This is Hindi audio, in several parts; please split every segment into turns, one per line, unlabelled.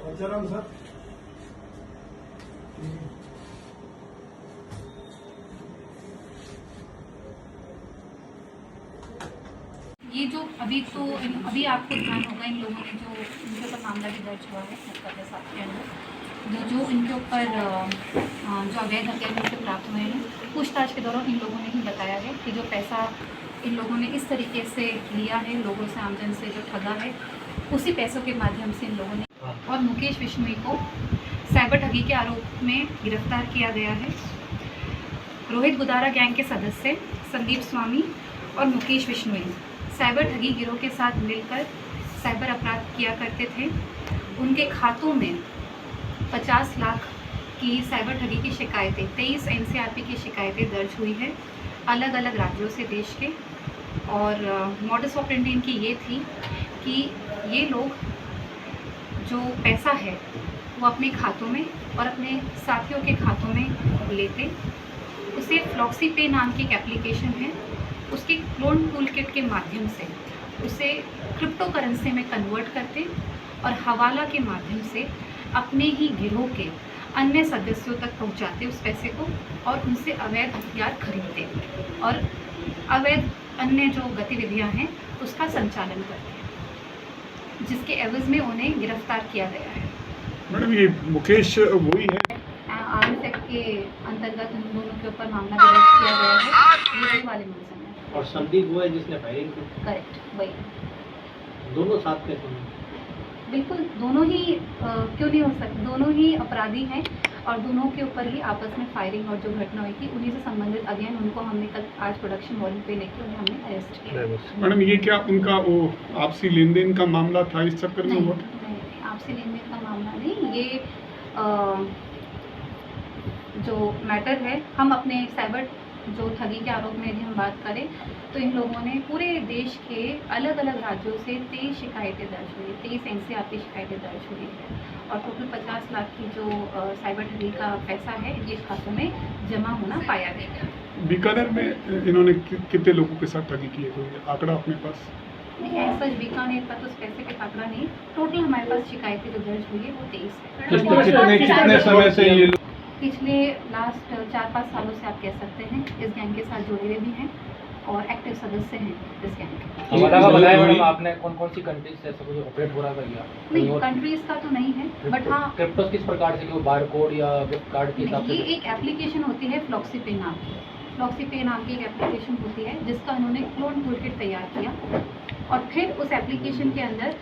पंचाराम सर,
ये जो अभी आपको ध्यान होगा इन लोगों ने जो इनके ऊपर मामला भी दर्ज हुआ है मुकदमे 7 के अंदर जो इनके ऊपर जो अवैध हथियार से प्राप्त हुए हैं, पूछताछ के दौरान इन लोगों ने ही बताया है कि जो पैसा इन लोगों ने इस तरीके से लिया है, लोगों से आमजन से जो ठगा है, उसी पैसों के माध्यम से इन लोगों ने और मुकेश बिश्नोई को साइबर ठगी के आरोप में गिरफ्तार किया गया है। रोहित गुदारा गैंग के सदस्य संदीप स्वामी और मुकेश बिश्नोई साइबर ठगी गिरोह के साथ मिलकर साइबर अपराध किया करते थे। उनके खातों में 50 लाख की साइबर ठगी की शिकायतें, 23 एनसीआरपी की शिकायतें दर्ज हुई है अलग अलग राज्यों से देश के। और मॉडस ऑपरेंडी इनकी ये थी कि ये लोग जो पैसा है वो अपने खातों में और अपने साथियों के खातों में लेते, उसे फ्लॉक्सी पे नाम की एक एप्लीकेशन है, उसके क्लोन टूल किट के माध्यम से उसे क्रिप्टो करेंसी में कन्वर्ट करते और हवाला के माध्यम से अपने ही गिरोह के अन्य सदस्यों तक पहुंचाते उस पैसे को और उनसे अवैध हथियार खरीदते और अवैध अन्य जो गतिविधियां हैं उसका संचालन करते हैं, जिसके एवज में उन्हें गिरफ्तार किया गया है।
मैडम ये मुकेश वही है?
आर्म्स एक्ट के अंतर्गत उन दोनों के ऊपर मामला दर्ज किया गया है, ये वही वाले मुलजिम है।
और संदीप वो है जिसने फायरिंग की?
करेक्ट, वही।
दोनों साथ में थे?
बिल्कुल, दोनों ही क्यों नहीं हो सकते, दोनों ही अपराधी हैं और दोनों के ऊपर ही आपस में फायरिंग और जो घटना हुई थी उन्हीं से संबंधित अगेन उनको हमने कल आज प्रोडक्शन वॉल्यूम पे लेके उन्हें हमने अरेस्ट किया।
मैडम ये क्या उनका वो आपसी लेन देन का मामला था, इस चक्कर में हुआ?
नहीं, आपसे लेन देन का मामला नहीं, ये जो मैटर है, हम अपने साइबर जो ठगी के आरोप में यदि हम बात करें तो इन लोगों ने पूरे देश के अलग अलग राज्यों से 23 शिकायतें दर्ज हुई, 23 एनसीआरपी शिकायतें दर्ज हुई है और टोटल 50 लाख की जो साइबर ठगी का पैसा है ये खातों में जमा होना पाया गया।
बीकानेर में इन्होंने कितने लोगों के साथ ठगी की है, कोई आंकड़ा अपने पास?
नहीं, ऐसा बीकानेर का तो स्पेसिफिक आंकड़ा नहीं, टोटल हमारे पास शिकायतें जो दर्ज हुई है वो 23 है।
कितने समय से ये
पिछले लास्ट 4-5 सालों से आप कह सकते हैं इस गैंग के साथ जुड़े हुए भी हैं और एक्टिव सदस्य हैं इस गैंग के।
हवाला का बताया मैडम आपने, कौन सी कंट्रीज से सब कुछ ऑपरेट हो रहा है भैया?
नहीं, कंट्रीज का तो नहीं है, बट हाँ
क्रिप्टो किस प्रकार से, कि बार कोड या गिफ्ट कार्ड के हिसाब से?
ये एक एप्लीकेशन होती है फ्लॉक्सी पे नाम की। फ्लॉक्सी पे नाम की एक एप्लीकेशन होती है जिसका उन्होंने क्लोन टूलकिट तैयार किया और फिर उस एप्लीकेशन के अंदर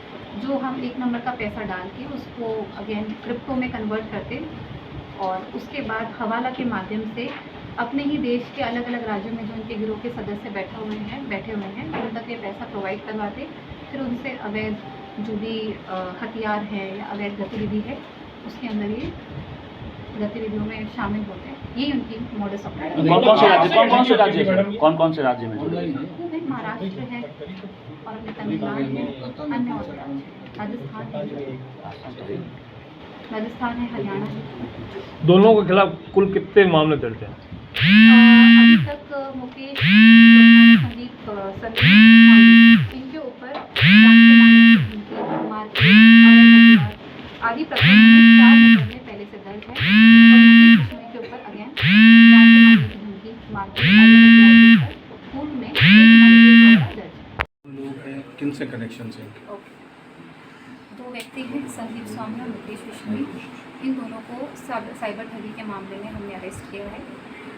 जो हम 1 नंबर का पैसा डाल के उसको अगेन क्रिप्टो में कन्वर्ट करते और उसके बाद हवाला के माध्यम से अपने ही देश के अलग अलग राज्यों में जो उनके गिरोह के सदस्य बैठे हुए हैं उन तक ये पैसा प्रोवाइड करवाते, फिर उनसे अवैध जो भी हथियार है या अवैध गतिविधि है उसके अंदर ये गतिविधियों में शामिल होते हैं। यही उनकी मॉडस ऑपरेंडी।
कौन से राज्य में?
महाराष्ट्र है और अपने तमिलनाडु है, अन्य और राजस्थान है, हरियाणा है।
दोनों के खिलाफ कुल कितने मामले दर्ज हैं?
अभी तक मुकेश, संदीप इनके ऊपर आदि प्रकरण में 4 मुकदमे पहले से दर्ज है और मुकेश बिश्नोई के ऊपर अगेन पूर्व में दर्ज है।
किन से कनेक्शन से?
दो व्यक्ति हैं, संदीप स्वामी और मुकेश बिश्नोई, इन दोनों को साइबर ठगी के मामले में हमने अरेस्ट किया है।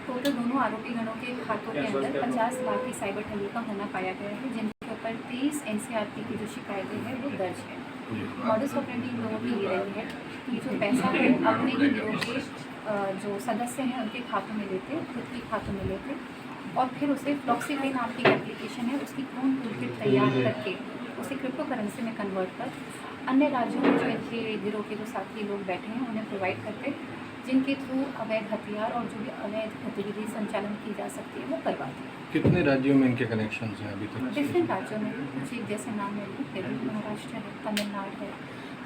टोटल दोनों आरोपी गणों के खातों के अंदर 50 लाख की साइबर ठगी का होना पाया गया है, जिनके ऊपर 23 एनसीआरपी की जो शिकायतें हैं वो दर्ज है। मॉडस ऑपरेंडी इन लोगों की ये रही है कि जो पैसा है अपने ही गिरोह के जो सदस्य हैं उनके खातों में लेते, खुद के खातों में लेते और फिर उसे फ्लॉक्सी पे नाम की एप्लीकेशन है उसकी क्लोन टूलकिट तैयार करके उसे क्रिप्टो करेंसी में कन्वर्ट कर अन्य राज्यों में जो इनके गिरोह के जो साथी लोग बैठे हैं उन्हें प्रोवाइड करते, जिनके थ्रू अवैध हथियार और जो भी अवैध गतिविधि संचालन की जा सकती है वो करवाते हैं।
कितने राज्यों में इनके कनेक्शन हैं अभी तक?
डिफरेंट राज्यों में कुछ एक जैसे नाम है, तेलुगु महाराष्ट्र है, तमिलनाडु है,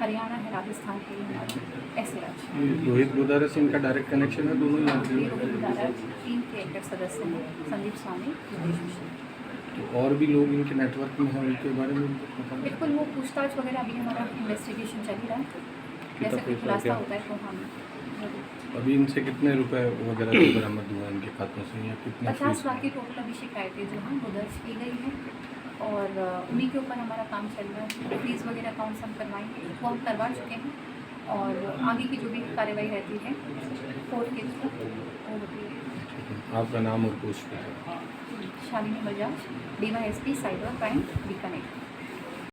हरियाणा है, राजस्थान है, हिमाचल, ऐसे राज्य।
रोहित गुदारा से इनका डायरेक्ट कनेक्शन है दोनों ही?
रोहित गुदारा 3 के एक्टिव सदस्य हैं, संदीप स्वामी, मुकेश बिश्नोई।
तो और भी लोग इनके नेटवर्क में हैं, उनके बारे में कुछ पता?
बिल्कुल, वो पूछताछ वगैरह अभी हमारा इन्वेस्टिगेशन चल ही रहा है। जैसे कोई
फैसला
खुलासा
किया?
होता है तो हम जरूर।
अभी इनसे कितने रुपए वगैरह भी बरामद हुआ इनके खातों से या कितनी
50
फीस?
लाख की टोटल अभी शिकायतें जो हैं वो दर्ज की गई हैं और उन्हीं के ऊपर हमारा काम चल रहा है। फीस वगैरह अकाउंट्स हम करवाएंगे, वो हम करवा चुके हैं और आगे की जो भी कार्रवाई रहती है कोर्ट के थ्रू वो होती है।
आपका नाम और post?
Shalini Bajaj, DYSP cyber crime Bikaner.